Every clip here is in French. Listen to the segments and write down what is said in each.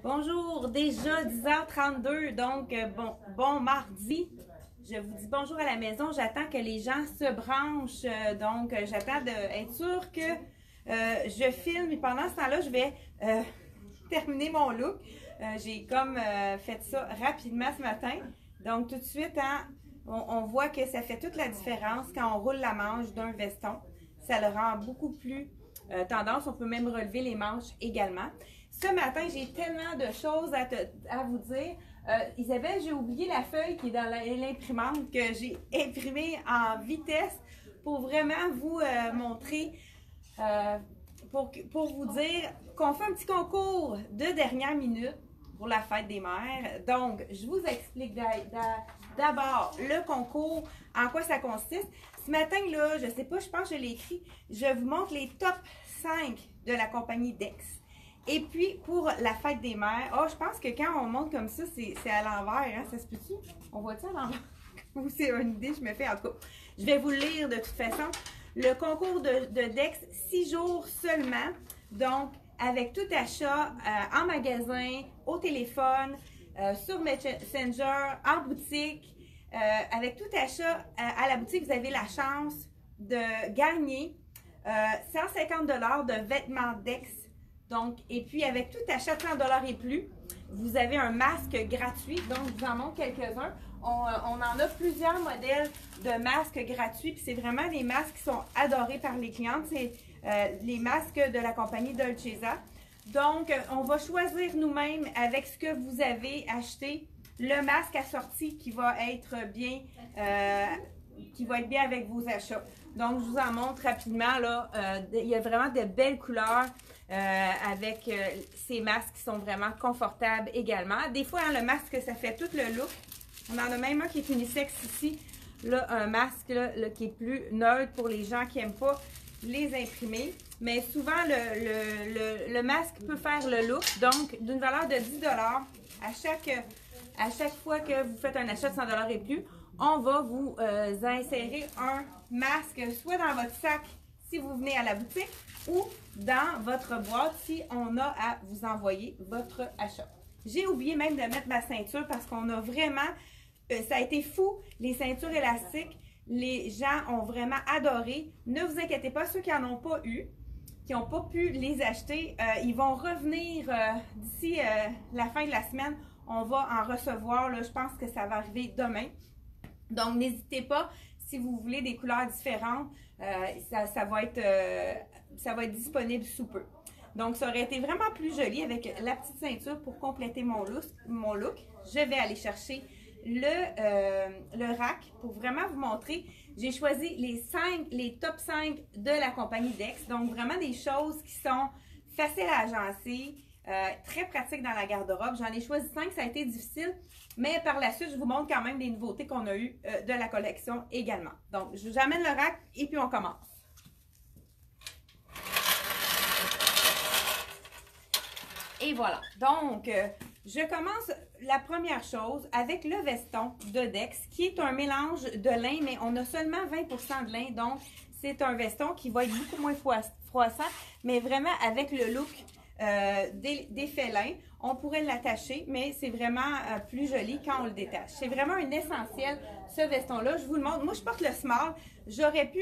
Bonjour, déjà 10h32, donc bon mardi. Je vous dis bonjour à la maison. J'attends que les gens se branchent, j'attends d'être sûre que je filme. Et pendant ce temps-là, je vais terminer mon look. J'ai comme fait ça rapidement ce matin. Donc tout de suite, hein, on voit que ça fait toute la différence quand on roule la manche d'un veston. Ça le rend beaucoup plus tendance. On peut même relever les manches également. Ce matin, j'ai tellement de choses à vous dire. Isabelle, j'ai oublié la feuille qui est dans l'imprimante que j'ai imprimée en vitesse pour vraiment vous montrer, pour vous dire qu'on fait un petit concours de dernière minute pour la fête des mères. Donc, je vous explique d'abord le concours, en quoi ça consiste. Ce matin, là, je sais pas, je pense que je l'ai écrit, je vous montre les top 5 de la compagnie Dex. Et puis, pour la fête des mères, je pense que quand on monte comme ça, c'est à l'envers, hein? Ça se peut-tu? On voit-tu à l'envers? Ou c'est une idée, je me fais, en tout cas. Je vais vous le lire de toute façon. Le concours de Dex, 6 jours seulement. Donc, avec tout achat en magasin, au téléphone, sur Messenger, en boutique, avec tout achat à la boutique, vous avez la chance de gagner 150 $ de vêtements Dex. Donc, et puis avec tout achat de 100 $ et plus, vous avez un masque gratuit. Donc, je vous en montre quelques-uns. On en a plusieurs modèles de masques gratuits. Puis c'est vraiment des masques qui sont adorés par les clientes. C'est les masques de la compagnie Dolcezza. Donc, on va choisir nous-mêmes avec ce que vous avez acheté le masque assorti qui va être bien, avec vos achats. Donc, je vous en montre rapidement. Là, il y a vraiment de belles couleurs avec ces masques qui sont vraiment confortables également. Des fois, hein, le masque, ça fait tout le look. On en a même un qui est unisexe ici. Là, un masque là, qui est plus neutre pour les gens qui n'aiment pas les imprimer. Mais souvent, le masque peut faire le look. Donc, d'une valeur de 10 $ à chaque fois que vous faites un achat de 100 $ et plus, on va vous insérer un masque, soit dans votre sac si vous venez à la boutique ou dans votre boîte si on a à vous envoyer votre achat. J'ai oublié même de mettre ma ceinture parce qu'on a vraiment, ça a été fou, les ceintures élastiques. Les gens ont vraiment adoré. Ne vous inquiétez pas, ceux qui n'en ont pas eu, qui n'ont pas pu les acheter, ils vont revenir d'ici la fin de la semaine. On va en recevoir, là, je pense que ça va arriver demain. Donc, n'hésitez pas, si vous voulez des couleurs différentes, ça va être disponible sous peu. Donc, ça aurait été vraiment plus joli avec la petite ceinture pour compléter mon look. Je vais aller chercher le rack pour vraiment vous montrer. J'ai choisi les top 5 de la compagnie Dex. Donc, vraiment des choses qui sont faciles à agencer, très pratiques dans la garde-robe. J'en ai choisi 5, ça a été difficile. Mais par la suite, je vous montre quand même des nouveautés qu'on a eues de la collection également. Donc, je vous amène le rack et puis on commence. Et voilà. Donc, je commence la première chose avec le veston de Dex, qui est un mélange de lin, mais on a seulement 20% de lin. Donc, c'est un veston qui va être beaucoup moins froissant, mais vraiment avec le look des félins. On pourrait l'attacher, mais c'est vraiment plus joli quand on le détache. C'est vraiment un essentiel, ce veston-là. Je vous le montre. Moi, je porte le small. J'aurais pu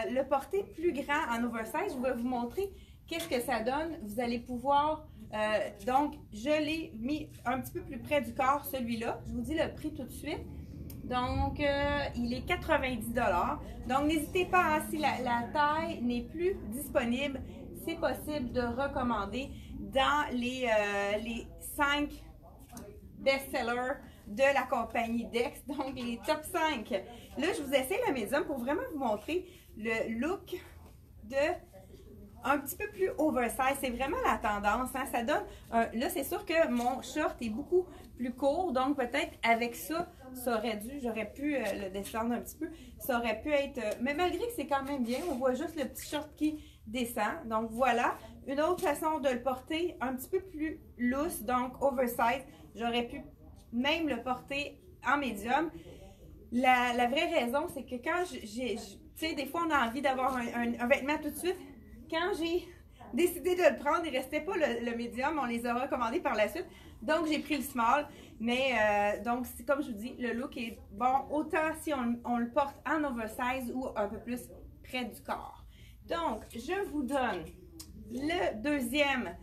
le porter plus grand en oversize. Je vais vous montrer qu'est-ce que ça donne. Vous allez pouvoir... donc, je l'ai mis un petit peu plus près du corps, celui-là. Je vous dis le prix tout de suite. Donc, il est 90 $. Donc, n'hésitez pas, hein, si la taille n'est plus disponible, c'est possible de recommander dans les 5 best-sellers de la compagnie Dex, donc les top 5. Là, je vous essaie le médium pour vraiment vous montrer le look de un petit peu plus oversize. C'est vraiment la tendance, hein? Ça donne, là, c'est sûr que mon short est beaucoup plus court, donc peut-être avec ça, j'aurais pu le descendre un petit peu. Ça aurait pu être, mais malgré que c'est quand même bien, on voit juste le petit short qui descend. Donc voilà, une autre façon de le porter, un petit peu plus loose, donc oversize. J'aurais pu même le porter en médium. La vraie raison, c'est que quand tu sais, des fois on a envie d'avoir un vêtement tout de suite. Quand j'ai décidé de le prendre. Il ne restait pas le médium. On les a recommandés par la suite. Donc, j'ai pris le small. Mais, donc, comme je vous dis, le look est bon autant si on le porte en oversize ou un peu plus près du corps. Donc, je vous donne le deuxième.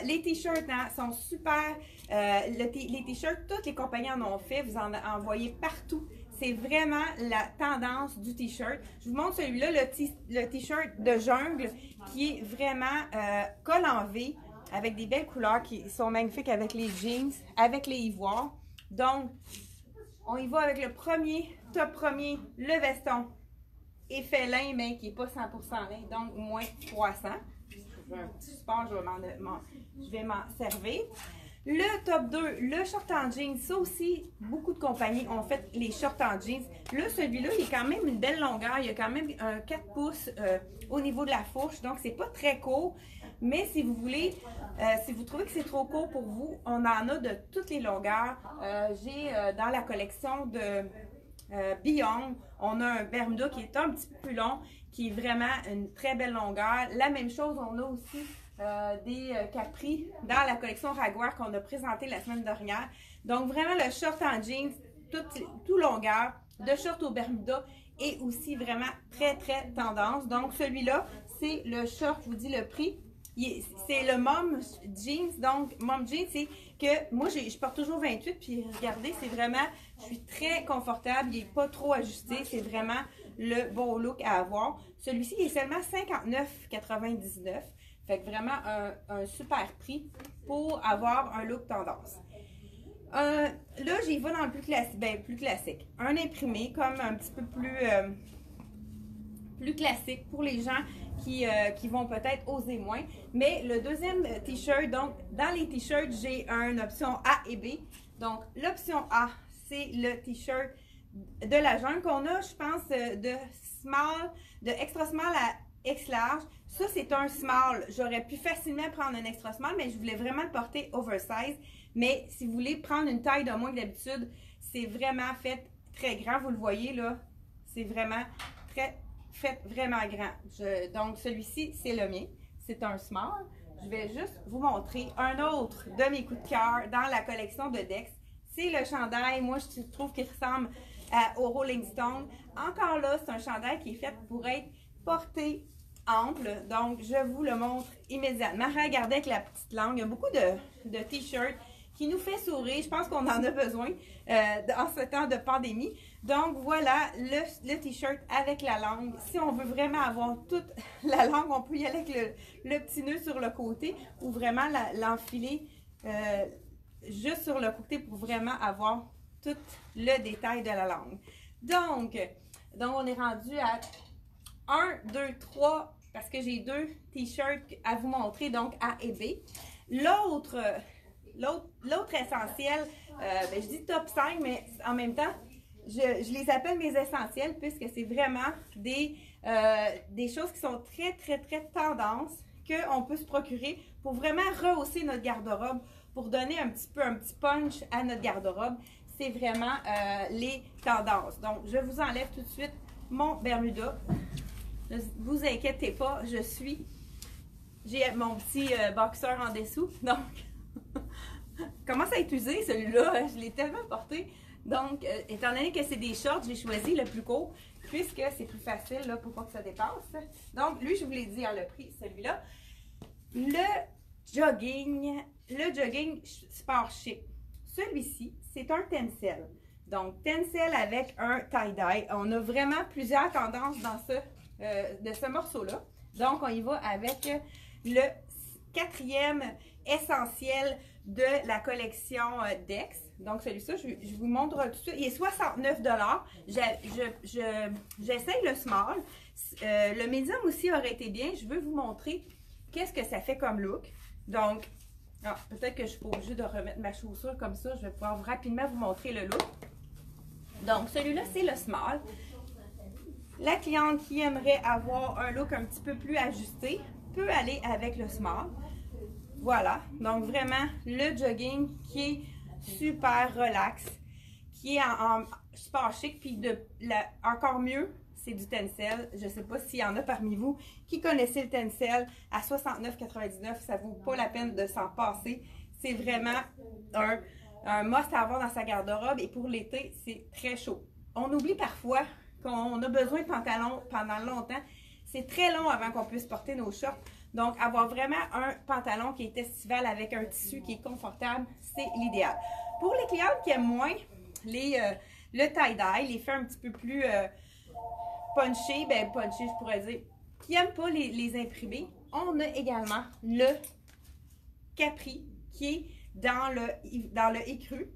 Les t-shirts hein, sont super. Les t-shirts, toutes les compagnies en ont fait. Vous en voyez partout. C'est vraiment la tendance du t-shirt. Je vous montre celui-là, le t-shirt de jungle qui est vraiment col en V avec des belles couleurs qui sont magnifiques avec les jeans, avec les ivoires. Donc, on y va avec le top premier, le veston effet lin, mais qui n'est pas 100% lin, donc moins 300. J'ai un petit support, je vais m'en servir. Le top 2, le short en jeans. Ça aussi, beaucoup de compagnies ont fait les shorts en jeans. Là, celui-là, il a quand même une belle longueur. Il a quand même un 4 pouces au niveau de la fourche. Donc, c'est pas très court. Mais si vous voulez, si vous trouvez que c'est trop court pour vous, on en a de toutes les longueurs. J'ai dans la collection de Beyond, on a un Bermuda qui est un petit peu plus long, qui est vraiment une très belle longueur. La même chose, on a aussi des capris dans la collection Raguar qu'on a présenté la semaine dernière. Donc vraiment le short en jeans, tout longueur, de short au Bermuda et aussi vraiment très très tendance. Donc celui-là, c'est le short, je vous dis le prix. C'est le Mom Jeans. Donc, Mom Jeans, c'est que moi, je porte toujours 28. Puis, regardez, c'est vraiment, je suis très confortable. Il n'est pas trop ajusté. C'est vraiment le bon look à avoir. Celui-ci, il est seulement 59,99. Fait que vraiment un super prix pour avoir un look tendance. Là, j'y vais dans le plus classique. Un imprimé, comme un petit peu plus classique pour les gens qui vont peut-être oser moins. Mais le deuxième t-shirt, donc dans les t-shirts, j'ai une option A et B. Donc l'option A, c'est le t-shirt de la jungle qu'on a, je pense, de extra small à X large. Ça, c'est un small. J'aurais pu facilement prendre un extra small, mais je voulais vraiment le porter oversize. Mais si vous voulez prendre une taille de moins que d'habitude, c'est vraiment fait très grand. Vous le voyez là, c'est vraiment fait vraiment grand. Donc, celui-ci, c'est le mien. C'est un small. Je vais juste vous montrer un autre de mes coups de cœur dans la collection de Dex. C'est le chandail. Moi, je trouve qu'il ressemble au Rolling Stone. Encore là, c'est un chandail qui est fait pour être porté ample. Donc, je vous le montre immédiatement. Regardez avec la petite langue. Il y a beaucoup de t-shirts qui nous fait sourire. Je pense qu'on en a besoin en ce temps de pandémie. Donc, voilà le t-shirt avec la langue. Si on veut vraiment avoir toute la langue, on peut y aller avec le petit nœud sur le côté ou vraiment l'enfiler juste sur le côté pour vraiment avoir tout le détail de la langue. Donc on est rendu à 1, 2, 3, parce que j'ai 2 t-shirts à vous montrer, donc A et B. L'autre essentiel, je dis top 5, mais en même temps, je les appelle mes essentiels puisque c'est vraiment des choses qui sont très, très, très tendances qu'on peut se procurer pour vraiment rehausser notre garde-robe, pour donner un petit punch à notre garde-robe. C'est vraiment les tendances. Donc, je vous enlève tout de suite mon Bermuda. Ne vous inquiétez pas, j'ai mon petit boxeur en dessous. Donc, commence à être usé celui-là. Je l'ai tellement porté. Donc, étant donné que c'est des shorts, j'ai choisi le plus court puisque c'est plus facile là, pour pas que ça dépasse. Donc, lui, je vous l'ai dit, le prix, celui-là. Le jogging sport chic. Celui-ci, c'est un tencel. Donc, tencel avec un tie-dye. On a vraiment plusieurs tendances dans de ce morceau-là. Donc, on y va avec le 4e essentiel de la collection Dex. Donc, celui-ci, je vous montre tout de suite. Il est 69 $. J'essaye le small. Le medium aussi aurait été bien. Je veux vous montrer qu'est-ce que ça fait comme look. Donc, peut-être que je suis pas obligée de remettre ma chaussure comme ça. Je vais pouvoir rapidement vous montrer le look. Donc, celui-là, c'est le small. La cliente qui aimerait avoir un look un petit peu plus ajusté peut aller avec le small. Voilà. Donc, vraiment, le jogging qui est super relax, qui est en sport chic. Puis, encore mieux, c'est du Tencel. Je ne sais pas s'il y en a parmi vous qui connaissaient le Tencel à 69,99 $. Ça ne vaut pas la peine de s'en passer. C'est vraiment un must à avoir dans sa garde-robe. Et pour l'été, c'est très chaud. On oublie parfois qu'on a besoin de pantalons pendant longtemps. C'est très long avant qu'on puisse porter nos shorts. Donc, avoir vraiment un pantalon qui est estival avec un tissu qui est confortable, c'est l'idéal. Pour les clientes qui aiment moins le tie-dye, les faits un petit peu plus punchés, punchés, je pourrais dire, qui n'aiment pas les imprimés, on a également le Capri qui est dans le écru.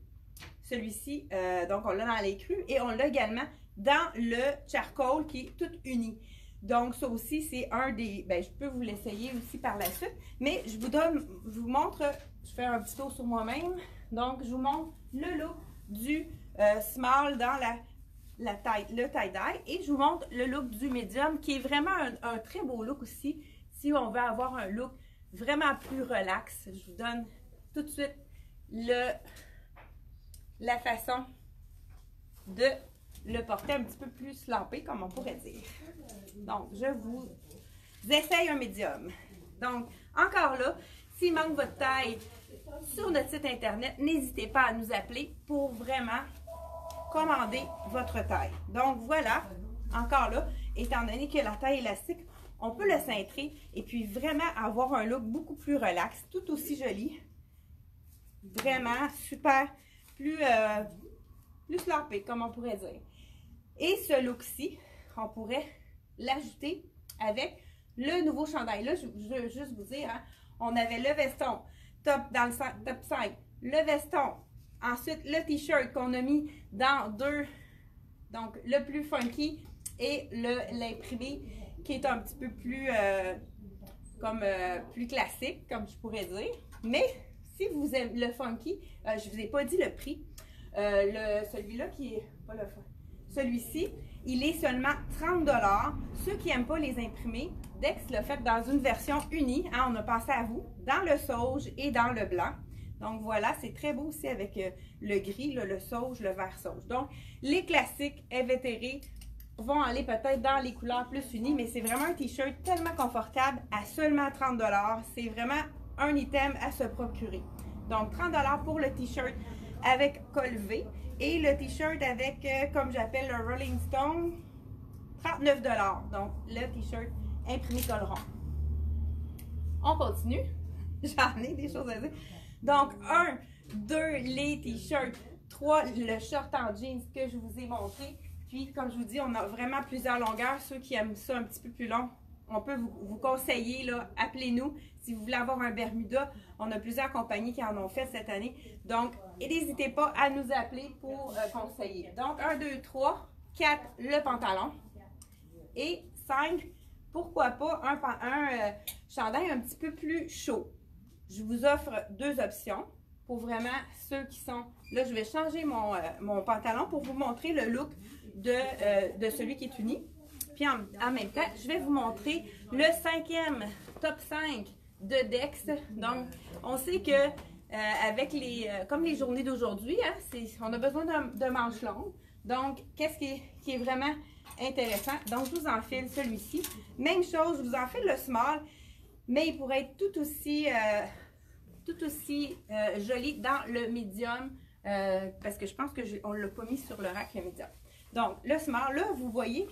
Celui-ci, donc on l'a dans l'écru et on l'a également dans le charcoal qui est tout uni. Donc, ça aussi, c'est un des... je peux vous l'essayer aussi par la suite, mais je vous montre, je fais un petit tour sur moi-même. Donc, je vous montre le look du small dans le tie-dye et je vous montre le look du medium qui est vraiment un très beau look aussi. Si on veut avoir un look vraiment plus relax, je vous donne tout de suite la façon de le porter un petit peu plus slampé, comme on pourrait dire. Donc, je vous essaye un médium. Donc, encore là, s'il manque votre taille sur notre site internet, n'hésitez pas à nous appeler pour vraiment commander votre taille. Donc, voilà, encore là, étant donné que la taille élastique, on peut le cintrer et puis vraiment avoir un look beaucoup plus relax, tout aussi joli. Vraiment super, plus slampé, comme on pourrait dire. Et ce look-ci, on pourrait l'ajouter avec le nouveau chandail. Là, je veux juste vous dire, hein, on avait le veston top 5, le veston, ensuite le t-shirt qu'on a mis dans deux, donc le plus funky et l'imprimé qui est un petit peu plus plus classique, comme je pourrais dire. Mais si vous aimez le funky, je ne vous ai pas dit le prix. Celui-là qui est pas le fun. Celui-ci, il est seulement 30 $. Ceux qui n'aiment pas les imprimés, Dex l'a fait dans une version unie. Hein, on a pensé à vous, dans le sauge et dans le blanc. Donc voilà, c'est très beau aussi avec le gris, le sauge, le vert sauge. Donc, les classiques invétérés vont aller peut-être dans les couleurs plus unies, mais c'est vraiment un t-shirt tellement confortable à seulement 30 $. C'est vraiment un item à se procurer. Donc, 30 $ pour le t-shirt avec col V. Et le t-shirt avec, comme j'appelle le Rolling Stone, 39 $. Donc, le t-shirt imprimé col rond. On continue. J'en ai des choses à dire. Donc, 1, 2, les t-shirts. 3, le short en jeans que je vous ai montré. Puis, comme je vous dis, on a vraiment plusieurs longueurs. Ceux qui aiment ça un petit peu plus long, on peut vous conseiller, là, appelez-nous si vous voulez avoir un Bermuda. On a plusieurs compagnies qui en ont fait cette année. Donc, n'hésitez pas à nous appeler pour conseiller. Donc, 1, 2, 3, 4, le pantalon. Et 5, pourquoi pas un chandail un petit peu plus chaud. Je vous offre deux options pour vraiment ceux qui sont... Là, je vais changer mon pantalon pour vous montrer le look de celui qui est uni. Puis en même temps, je vais vous montrer le 5e top 5 de Dex. Donc, on sait que avec comme les journées d'aujourd'hui, hein, on a besoin de manches longues. Donc, qu'est-ce qui est vraiment intéressant? Donc, je vous enfile celui-ci. Même chose, je vous enfile le small, mais il pourrait être tout aussi joli dans le medium, parce que je pense qu'on ne l'a pas mis sur le rack le medium. Donc, le small, là, vous voyez,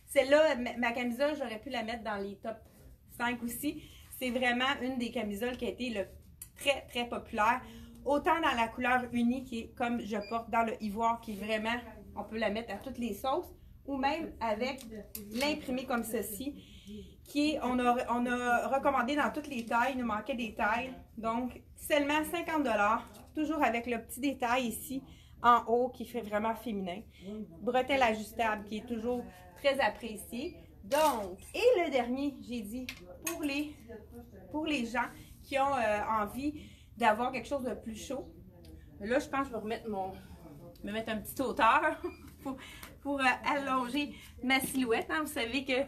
celle-là, ma camisole, j'aurais pu la mettre dans les top 5 aussi. C'est vraiment une des camisoles qui a été très, très populaire. Autant dans la couleur unie, qui est comme je porte dans le ivoire, qui est vraiment, on peut la mettre à toutes les sauces, ou même avec l'imprimé comme ceci, qui est, on a recommandé dans toutes les tailles, il nous manquait des tailles. Donc, seulement 50 $, toujours avec le petit détail ici, en haut, qui fait vraiment féminin. Bretelle ajustable, qui est toujours très appréciée. Donc, et le dernier, j'ai dit, pour les gens qui ont envie d'avoir quelque chose de plus chaud. Là, je pense que je vais me mettre un petit hauteur pour allonger ma silhouette. Hein. Vous savez que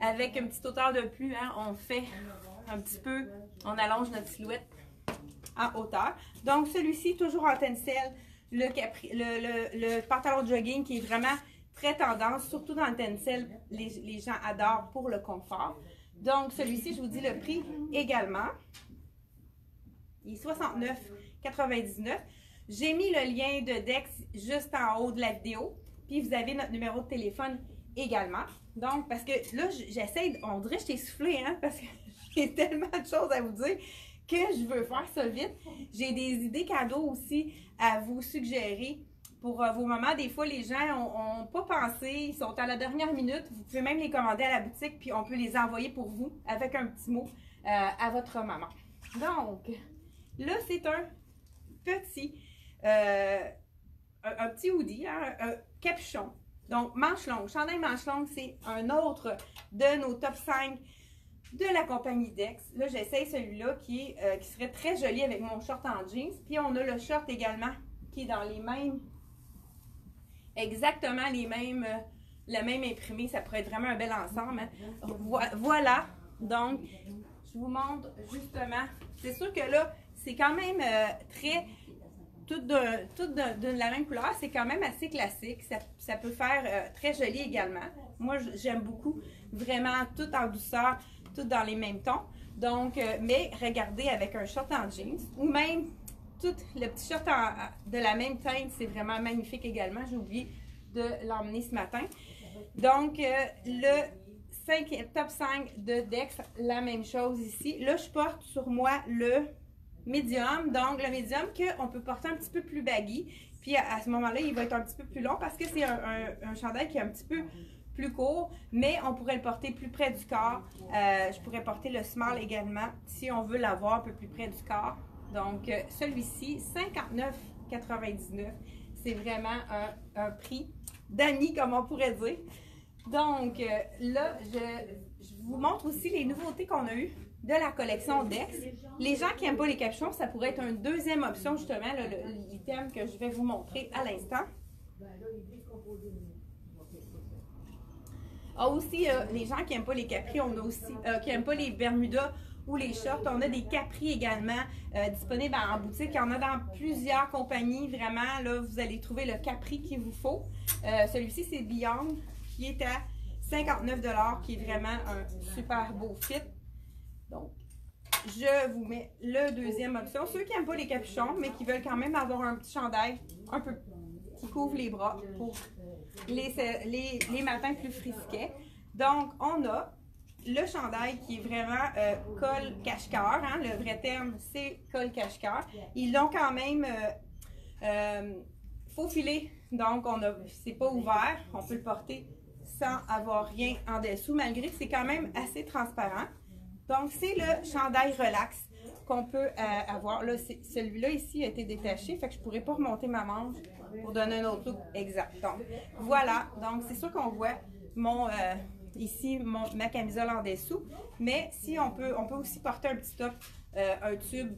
avec une petite hauteur de plus, hein, on fait un petit peu, on allonge notre silhouette en hauteur. Donc, celui-ci, toujours en tencel, le pantalon de jogging qui est vraiment très tendance, surtout dans le tencel, les gens adorent pour le confort. Donc, celui-ci, je vous dis le prix également. Il est 69,99 $. J'ai mis le lien de Dex juste en haut de la vidéo. Puis, vous avez notre numéro de téléphone également. Donc, parce que là, j'essaie, on dirait que je t'ai soufflé, hein, parce que j'ai tellement de choses à vous dire que je veux faire ça vite. J'ai des idées cadeaux aussi à vous suggérer pour vos mamans. Des fois, les gens n'ont pas pensé, ils sont à la dernière minute. Vous pouvez même les commander à la boutique, puis on peut les envoyer pour vous avec un petit mot à votre maman. Donc, là, c'est un petit hoodie, hein, un capuchon. Donc, manche longue. Chandail manche longue, c'est un autre de nos top 5 de la compagnie Dex. Là, j'essaye celui-là qui serait très joli avec mon short en jeans. Puis, on a le short également qui est dans les mêmes, exactement les mêmes, le même imprimé. Ça pourrait être vraiment un bel ensemble. Hein. Voilà. Donc, je vous montre justement. C'est sûr que là, c'est quand même très... Tout de la même couleur, c'est quand même assez classique. Ça peut faire très joli également. Moi, j'aime beaucoup. Vraiment, tout en douceur, tout dans les mêmes tons. Donc, mais regardez avec un short en jeans ou même tout le petit short de la même teinte, c'est vraiment magnifique également. J'ai oublié de l'emmener ce matin. Donc, le top 5 de Dex, la même chose ici. Là, je porte sur moi le médium, donc le médium qu'on peut porter un petit peu plus baggy, puis à ce moment-là, il va être un petit peu plus long parce que c'est un chandail qui est un petit peu plus court, mais on pourrait le porter plus près du corps. Je pourrais porter le small également si on veut l'avoir un peu plus près du corps. Donc, celui-ci, 59,99 $. C'est vraiment un prix d'amis, comme on pourrait dire. Donc, là, je vous montre aussi les nouveautés qu'on a eues de la collection Dex. Les gens qui n'aiment pas les capuchons, ça pourrait être une deuxième option, justement, l'item que je vais vous montrer à l'instant. Ah, aussi, les gens qui n'aiment pas les capris, on a aussi, qui n'aiment pas les bermudas ou les shorts, on a des capris également disponibles en boutique. Il y en a dans plusieurs compagnies, vraiment, là, vous allez trouver le capri qu'il vous faut. Celui-ci, c'est Beyond, qui est à 59 $, qui est vraiment un super beau fit. Donc, je vous mets le deuxième option. Ceux qui n'aiment pas les capuchons, mais qui veulent quand même avoir un petit chandail un peu qui couvre les bras pour les matins plus frisquets. Donc, on a le chandail qui est vraiment col cache-cœur. Hein, le vrai terme, c'est col cache-cœur. Ils l'ont quand même faufilé. Donc, c'est pas ouvert. On peut le porter sans avoir rien en dessous, malgré que c'est quand même assez transparent. Donc, c'est le chandail relax qu'on peut avoir. Là, celui-là ici a été détaché, fait que je ne pourrais pas remonter ma manche pour donner un autre look exact. Donc, voilà. Donc, c'est sûr qu'on voit ici ma camisole en dessous. Mais si on peut aussi porter un petit top, un tube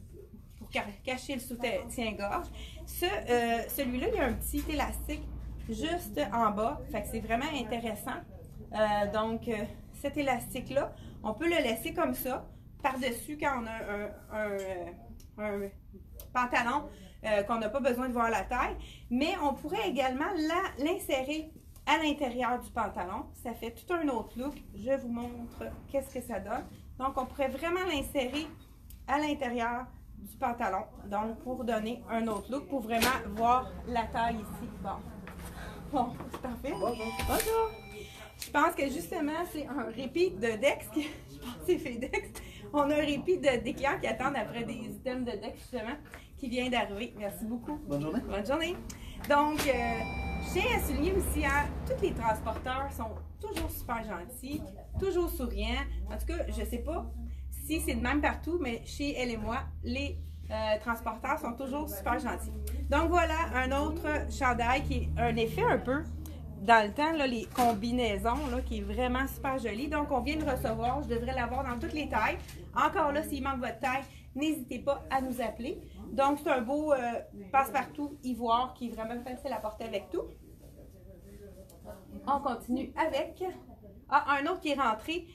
pour cacher le soutien-gorge. Celui-là, il y a un petit élastique juste en bas. Fait que c'est vraiment intéressant. Donc, cet élastique-là, on peut le laisser comme ça, par-dessus quand on a un pantalon qu'on n'a pas besoin de voir la taille. Mais on pourrait également l'insérer à l'intérieur du pantalon. Ça fait tout un autre look. Je vous montre qu'est-ce que ça donne. Donc, on pourrait vraiment l'insérer à l'intérieur du pantalon. Donc, pour donner un autre look, pour vraiment voir la taille ici. Bon, c'est parfait. Bonjour. Je pense que justement, c'est un répit de Dex. Je pense que c'est fait Dex. On a un répit des clients qui attendent après des items de Dex, justement, qui vient d'arriver. Merci beaucoup. Bonne journée. Bonne journée. Donc, je tiens à souligner aussi, hein, tous les transporteurs sont toujours super gentils, toujours souriants. En tout cas, je ne sais pas si c'est de même partout, mais chez Elle et moi, les transporteurs sont toujours super gentils. Donc, voilà un autre chandail qui est un effet un peu dans le temps, là, les combinaisons, là, qui est vraiment super joli. Donc, on vient de recevoir. Je devrais l'avoir dans toutes les tailles. Encore là, s'il manque votre taille, n'hésitez pas à nous appeler. Donc, c'est un beau passe-partout ivoire qui est vraiment facile à porter avec tout. On continue avec un autre qui est rentré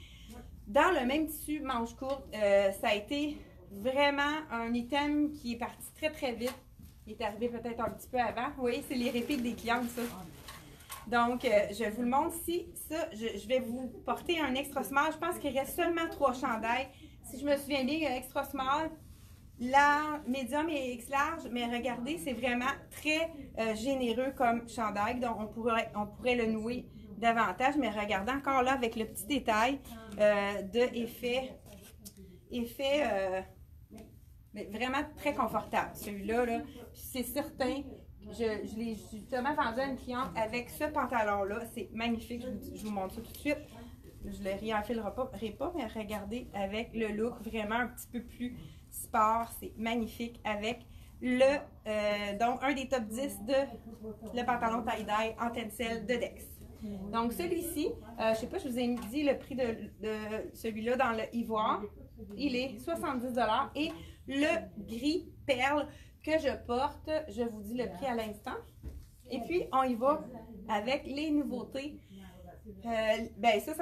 dans le même tissu manche courte. Ça a été vraiment un item qui est parti très, très vite. Il est arrivé peut-être un petit peu avant. Vous voyez, c'est les répits des clientes, ça. Donc, je vous le montre ici. Ça, je vais vous porter un extra small. Je pense qu'il reste seulement 3 chandails. Si je me souviens bien, extra small, large, médium et X large. Mais regardez, c'est vraiment très généreux comme chandail. Donc, on pourrait le nouer davantage. Mais regardez encore là avec le petit détail de effet vraiment très confortable. Celui-là, là, c'est certain. Je l'ai justement vendu à une cliente avec ce pantalon-là. C'est magnifique. Je vous montre ça tout de suite. Je ne le réenfilerai pas, mais regardez avec le look vraiment un petit peu plus sport. C'est magnifique avec donc un des top 10 de le pantalon tie-dye en tencel de Dex. Donc celui-ci, je ne sais pas, je vous ai dit le prix de celui-là dans le ivoire. Il est 70 $ et le gris perle que je porte, je vous dis le prix à l'instant. Et puis, on y va avec les nouveautés. Ben ça,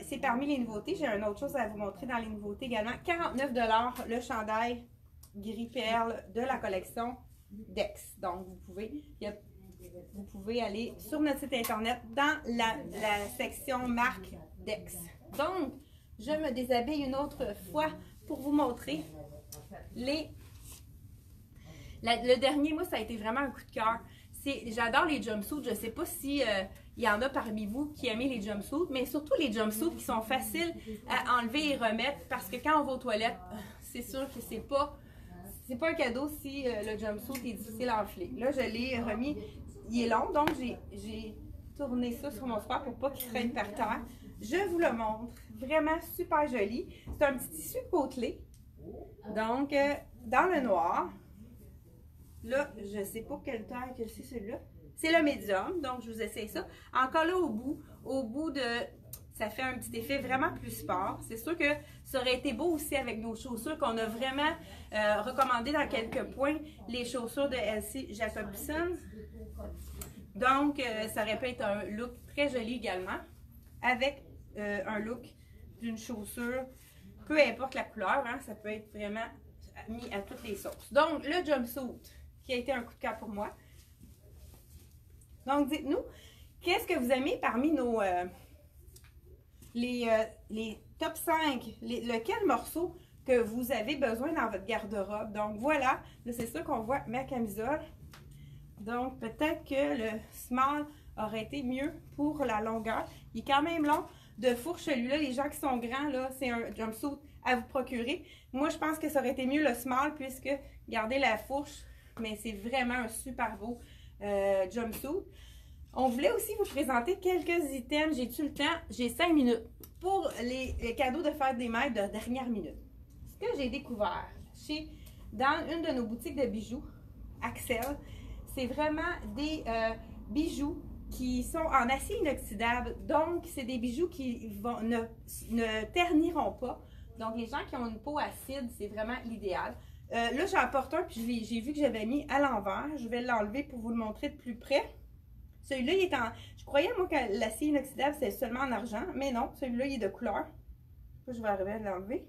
c'est parmi les nouveautés. J'ai une autre chose à vous montrer dans les nouveautés également. 49 $ le chandail gris perle de la collection Dex. Donc, vous pouvez aller sur notre site internet dans la section marque Dex. Donc, je me déshabille une autre fois pour vous montrer le dernier, moi, ça a été vraiment un coup de cœur. J'adore les jumpsuits. Je ne sais pas si il y en a parmi vous qui aiment les jumpsuits, mais surtout les jumpsuits qui sont faciles à enlever et remettre parce que quand on va aux toilettes, c'est sûr que c'est pas un cadeau si le jumpsuit est difficile à enfiler. Là, je l'ai remis. Il est long, donc j'ai tourné ça sur mon sport pour pas qu'il traîne par terre. Je vous le montre. Vraiment super joli. C'est un petit tissu côtelé. Donc, dans le noir. Là, je ne sais pas quelle taille que c'est celui-là. C'est le médium, donc je vous essaye ça. Encore là, au bout de... Ça fait un petit effet vraiment plus sport. C'est sûr que ça aurait été beau aussi avec nos chaussures qu'on a vraiment recommandé dans quelques points, les chaussures de Elsie Jacobson. Donc, ça aurait pu être un look très joli également, avec un look d'une chaussure, peu importe la couleur, hein, ça peut être vraiment mis à toutes les sauces. Donc, le jumpsuit, qui a été un coup de cœur pour moi. Donc, dites-nous, qu'est-ce que vous aimez parmi nos les top 5, lequel morceau que vous avez besoin dans votre garde-robe. Donc, voilà, là, c'est sûr qu'on voit ma camisole. Donc, peut-être que le small aurait été mieux pour la longueur. Il est quand même long de fourche, celui-là. Les gens qui sont grands, là, c'est un jumpsuit à vous procurer. Moi, je pense que ça aurait été mieux le small puisque, regardez la fourche, mais c'est vraiment un super beau jumpsuit. On voulait aussi vous présenter quelques items. J'ai-tu le temps? J'ai 5 minutes pour les cadeaux de fête des mères de dernière minute. Ce que j'ai découvert dans une de nos boutiques de bijoux, Axel, c'est vraiment des bijoux qui sont en acier inoxydable. Donc, c'est des bijoux qui ne terniront pas. Donc, les gens qui ont une peau acide, c'est vraiment l'idéal. Là, j'en porte un, puis j'ai vu que j'avais mis à l'envers. Je vais l'enlever pour vous le montrer de plus près. Celui-là, il est en... Je croyais, moi, que l'acier inoxydable, c'est seulement en argent. Mais non, celui-là, il est de couleur. Là, je vais arriver à l'enlever.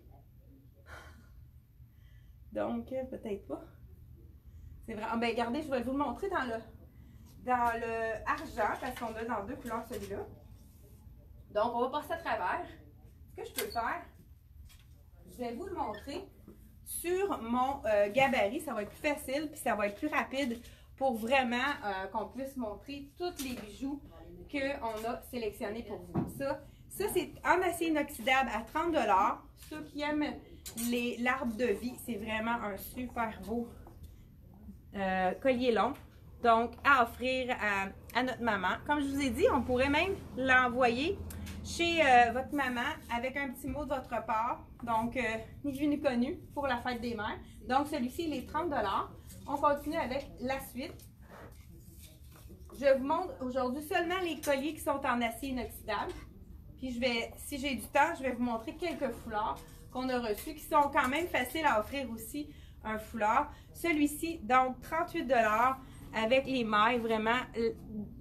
Donc, peut-être pas. C'est vrai. Ah, ben, regardez, je vais vous le montrer dans le argent, parce qu'on a dans deux couleurs celui-là. Donc, on va passer à travers. Ce que je peux faire, je vais vous le montrer sur mon gabarit. Ça va être plus facile, puis ça va être plus rapide pour vraiment qu'on puisse montrer tous les bijoux qu'on a sélectionnés pour vous. Ça c'est en acier inoxydable à 30 $. Ceux qui aiment l'arbre de vie, c'est vraiment un super beau collier long. Donc, à offrir à notre maman. Comme je vous ai dit, on pourrait même l'envoyer chez votre maman avec un petit mot de votre part. Donc, ni vu ni connu pour la fête des mères. Donc, celui-ci, il est 30 $. On continue avec la suite. Je vous montre aujourd'hui seulement les colliers qui sont en acier inoxydable. Puis, si j'ai du temps, je vais vous montrer quelques foulards qu'on a reçus qui sont quand même faciles à offrir aussi un foulard. Celui-ci, donc 38 $ avec les mailles, vraiment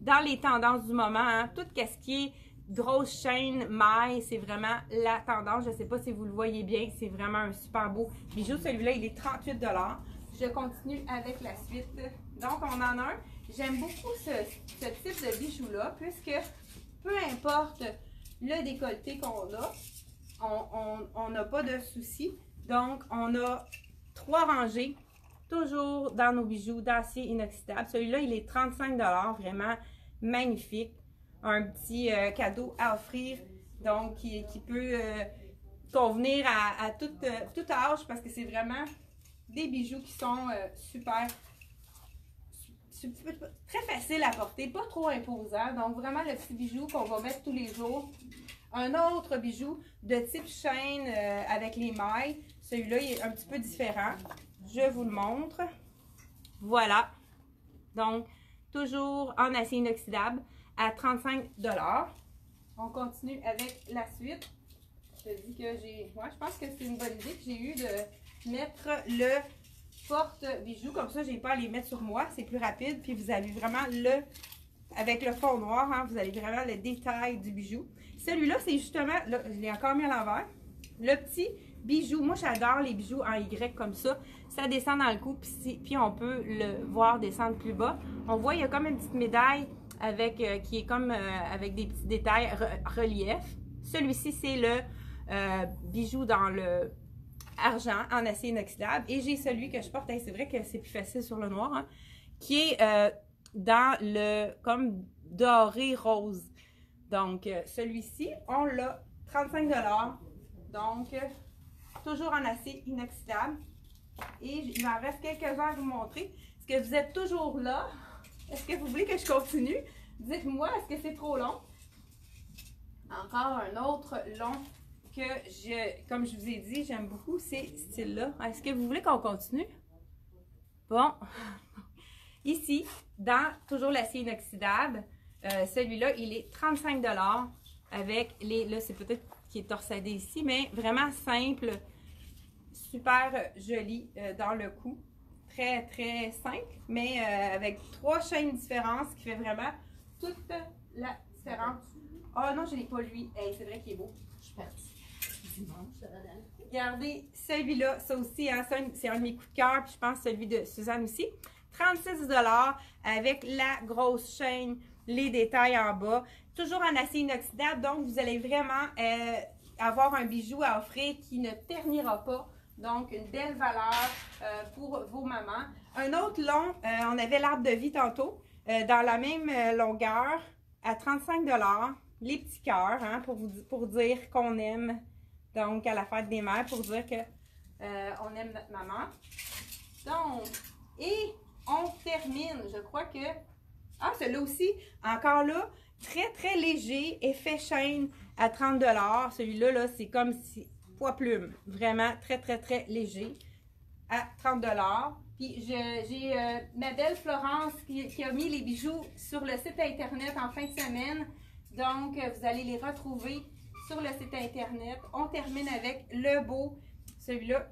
dans les tendances du moment. Hein, tout ce qui est grosse chaîne, maille, c'est vraiment la tendance. Je ne sais pas si vous le voyez bien, c'est vraiment un super beau bijou. Celui-là, il est 38 $. Je je continue avec la suite. Donc, on en a un. J'aime beaucoup ce type de bijou-là, puisque peu importe le décolleté qu'on a, on n'a pas de souci. Donc, on a 3 rangées, toujours dans nos bijoux d'acier inoxydable. Celui-là, il est 35 $, vraiment magnifique. Un petit cadeau à offrir, donc qui peut convenir à tout âge, parce que c'est vraiment des bijoux qui sont très faciles à porter, pas trop imposants. Donc, vraiment le petit bijou qu'on va mettre tous les jours. Un autre bijou de type chaîne avec les mailles. Celui-là, il est un petit peu différent. Je vous le montre. Voilà. Donc, toujours en acier inoxydable à 35 $. On continue avec la suite. Je te dis que je pense que c'est une bonne idée que j'ai eu de mettre le porte-bijoux. Comme ça, je n'ai pas à les mettre sur moi. C'est plus rapide. Puis vous avez vraiment avec le fond noir, hein, vous avez vraiment le détail du bijou. Celui-là, c'est justement, là, je l'ai encore mis à l'envers, le petit bijou. Moi, j'adore les bijoux en Y comme ça. Ça descend dans le cou, puis on peut le voir descendre plus bas. On voit, il y a comme une petite médaille qui est comme avec des petits détails relief. Celui-ci, c'est le bijou dans le argent en acier inoxydable. Et j'ai celui que je porte, c'est vrai que c'est plus facile sur le noir, hein, qui est dans le comme doré rose. Donc, celui-ci, on l'a 35 $. Donc, toujours en acier inoxydable. Et il m'en reste quelques-uns à vous montrer. Est-ce que vous êtes toujours là? Est-ce que vous voulez que je continue? Dites-moi, est-ce que c'est trop long? Encore un autre long que comme je vous ai dit, j'aime beaucoup ces styles-là. Est-ce que vous voulez qu'on continue? Bon. Ici, dans toujours l'acier inoxydable, celui-là, il est 35 $ avec là, c'est peut-être qui est torsadé ici, mais vraiment simple, super joli dans le cou. Très, très simple, mais avec 3 chaînes différentes, ce qui fait vraiment toute la différence. Ah non, je n'ai pas lui. Hey, c'est vrai qu'il est beau. Je suis partie. Regardez celui-là, ça aussi, hein, c'est un de mes coups de cœur, puis je pense celui de Suzanne aussi. 36 $ avec la grosse chaîne, les détails en bas. Toujours en acier inoxydable, donc vous allez vraiment avoir un bijou à offrir qui ne ternira pas. Donc, une belle valeur pour vos mamans. Un autre long, on avait l'arbre de vie tantôt, dans la même longueur, à 35 $. Les petits cœurs, hein, pour dire qu'on aime, donc à la fête des mères, pour dire que on aime notre maman. Donc, et on termine, je crois que... Ah, celui-là aussi, encore là, très, très léger, effet chaîne à 30 $. Celui-là, là, c'est comme si... poids plume, vraiment très, très, très léger à 30 $. Puis j'ai ma belle Florence qui a mis les bijoux sur le site internet en fin de semaine. Donc, vous allez les retrouver sur le site internet. On termine avec le beau, celui-là,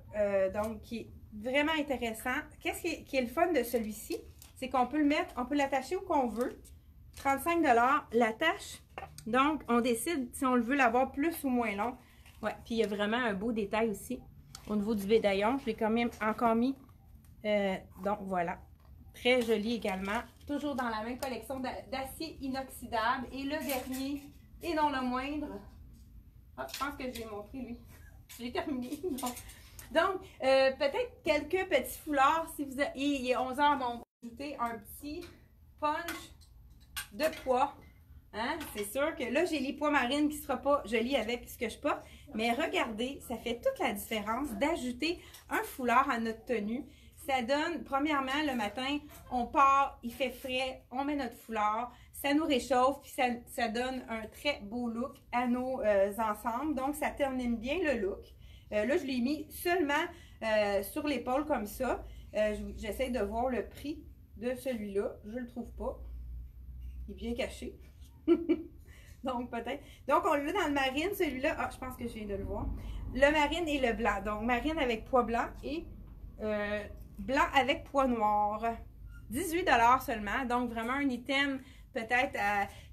donc qui est vraiment intéressant. Qu'est-ce qui est le fun de celui-ci? C'est qu'on peut le mettre, on peut l'attacher où qu'on veut. 35 $ l'attache. Donc, on décide si on le veut l'avoir plus ou moins long. Ouais, puis il y a vraiment un beau détail aussi au niveau du médaillon. Je l'ai quand même encore mis. Donc, voilà. Très joli également. Toujours dans la même collection d'acier inoxydable. Et le dernier, et non le moindre. Ah, je pense que j'ai montré lui. J'ai terminé. Donc, peut-être quelques petits foulards. Si vous avez, il est 11 h, on va ajouter un petit punch de pois. Hein? C'est sûr que là, j'ai les pois marines qui ne sera pas joli avec ce que je porte. Mais regardez, ça fait toute la différence d'ajouter un foulard à notre tenue. Ça donne, premièrement, le matin, on part, il fait frais, on met notre foulard, ça nous réchauffe, puis ça donne un très beau look à nos ensembles. Donc, ça termine bien le look. Là, je l'ai mis seulement sur l'épaule comme ça. J'essaie de voir le prix de celui-là. Je ne le trouve pas. Il est bien caché. Donc, peut-être. Donc, on l'a dans le marine, celui-là. Ah, je pense que je viens de le voir. Le marine et le blanc. Donc, marine avec pois blanc et blanc avec pois noir. 18 $ seulement. Donc, vraiment un item peut-être.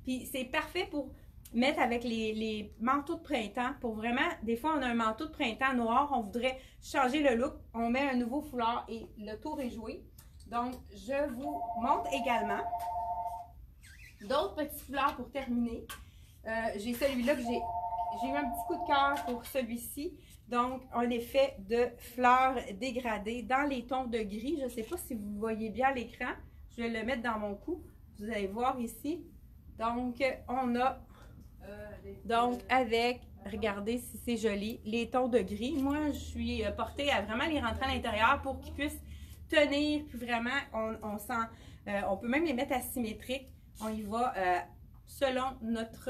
Puis, c'est parfait pour mettre avec les manteaux de printemps pour vraiment, des fois on a un manteau de printemps noir, on voudrait changer le look, on met un nouveau foulard et le tour est joué. Donc, je vous montre également d'autres petits foulards pour terminer. J'ai celui-là que j'ai eu un petit coup de cœur pour celui-ci. Donc, un effet de fleurs dégradées dans les tons de gris. Je ne sais pas si vous voyez bien l'écran. Je vais le mettre dans mon cou. Vous allez voir ici. Donc, on a, donc avec, regardez si c'est joli, les tons de gris. Moi, je suis portée à vraiment les rentrer à l'intérieur pour qu'ils puissent tenir. Puis vraiment, on sent, on peut même les mettre asymétriques. On y va selon notre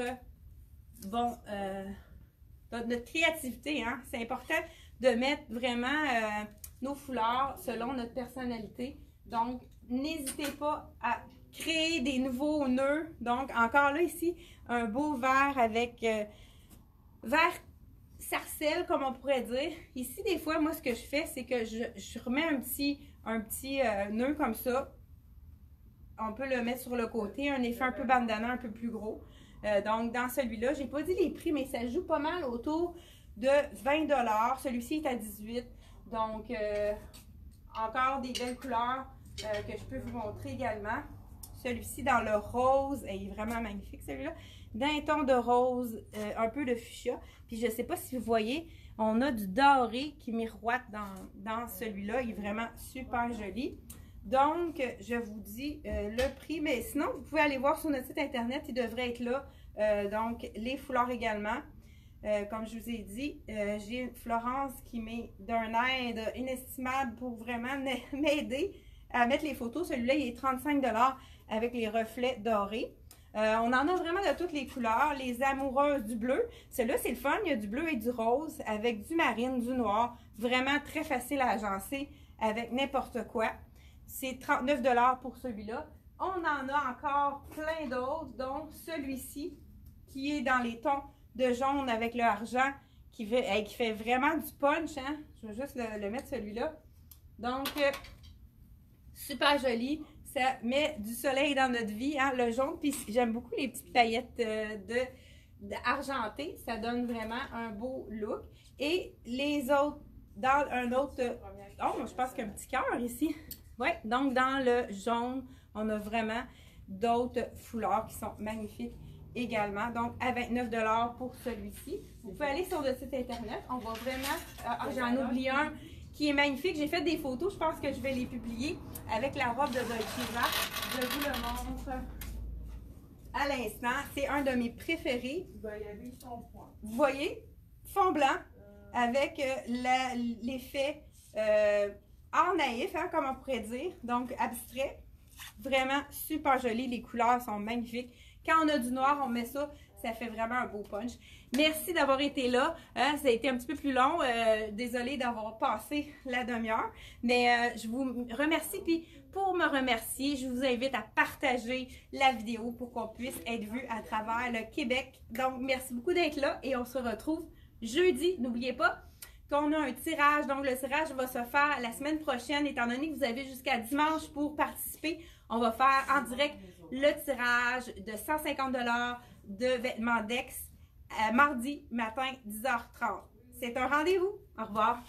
notre créativité, hein? C'est important de mettre vraiment nos foulards selon notre personnalité. Donc, n'hésitez pas à créer des nouveaux nœuds. Donc, encore là, ici, un beau vert avec vert sarcelle, comme on pourrait dire. Ici, des fois, moi, ce que je fais, c'est que je remets un petit nœud comme ça. On peut le mettre sur le côté, un effet un peu bandana, un peu plus gros. Donc, dans celui-là, j'ai pas dit les prix, mais ça joue pas mal autour de 20 $. Celui-ci est à 18 $. Donc, encore des belles couleurs que je peux vous montrer également. Celui-ci dans le rose, il est vraiment magnifique celui-là. D'un ton de rose, un peu de fuchsia. Puis, je sais pas si vous voyez, on a du doré qui miroite dans celui-là. Il est vraiment super joli. Donc, je vous dis le prix, mais sinon, vous pouvez aller voir sur notre site internet, il devrait être là. Donc, les foulards également. Comme je vous ai dit, j'ai Florence qui met d'un aide inestimable pour vraiment m'aider à mettre les photos. Celui-là, il est 35 $ avec les reflets dorés. On en a vraiment de toutes les couleurs. Les amoureuses du bleu. Celui-là, c'est le fun. Il y a du bleu et du rose avec du marine, du noir. Vraiment très facile à agencer avec n'importe quoi. C'est 39 $ pour celui-là. On en a encore plein d'autres, dont celui-ci, qui est dans les tons de jaune avec le argent, qui fait vraiment du punch. Hein? Je vais juste le mettre celui-là. Donc, super joli. Ça met du soleil dans notre vie, hein? Le jaune. Puis j'aime beaucoup les petites paillettes argentées. Ça donne vraiment un beau look. Et les autres, dans un autre... Oh, je pense qu'il y a un petit cœur ici. Oui, donc dans le jaune, on a vraiment d'autres foulards qui sont magnifiques également. Donc, à 29 $ pour celui-ci. Vous pouvez aller sur le site internet. On va vraiment... j'en oublie un qui est magnifique. J'ai fait des photos. Je pense que je vais les publier avec la robe de Dolce Vita. Je vous le montre à l'instant. C'est un de mes préférés. Vous voyez? Fond blanc avec l'effet... en naïf, hein, comme on pourrait dire, donc abstrait, vraiment super joli, les couleurs sont magnifiques. Quand on a du noir, on met ça, ça fait vraiment un beau punch. Merci d'avoir été là, hein, ça a été un petit peu plus long, désolée d'avoir passé la demi-heure, mais je vous remercie, puis pour me remercier, je vous invite à partager la vidéo pour qu'on puisse être vu à travers le Québec. Donc, merci beaucoup d'être là et on se retrouve jeudi, n'oubliez pas qu'on a un tirage. Donc, le tirage va se faire la semaine prochaine. Étant donné que vous avez jusqu'à dimanche pour participer, on va faire en direct le tirage de 150 $ de vêtements Dex mardi matin 10h30. C'est un rendez-vous. Au revoir.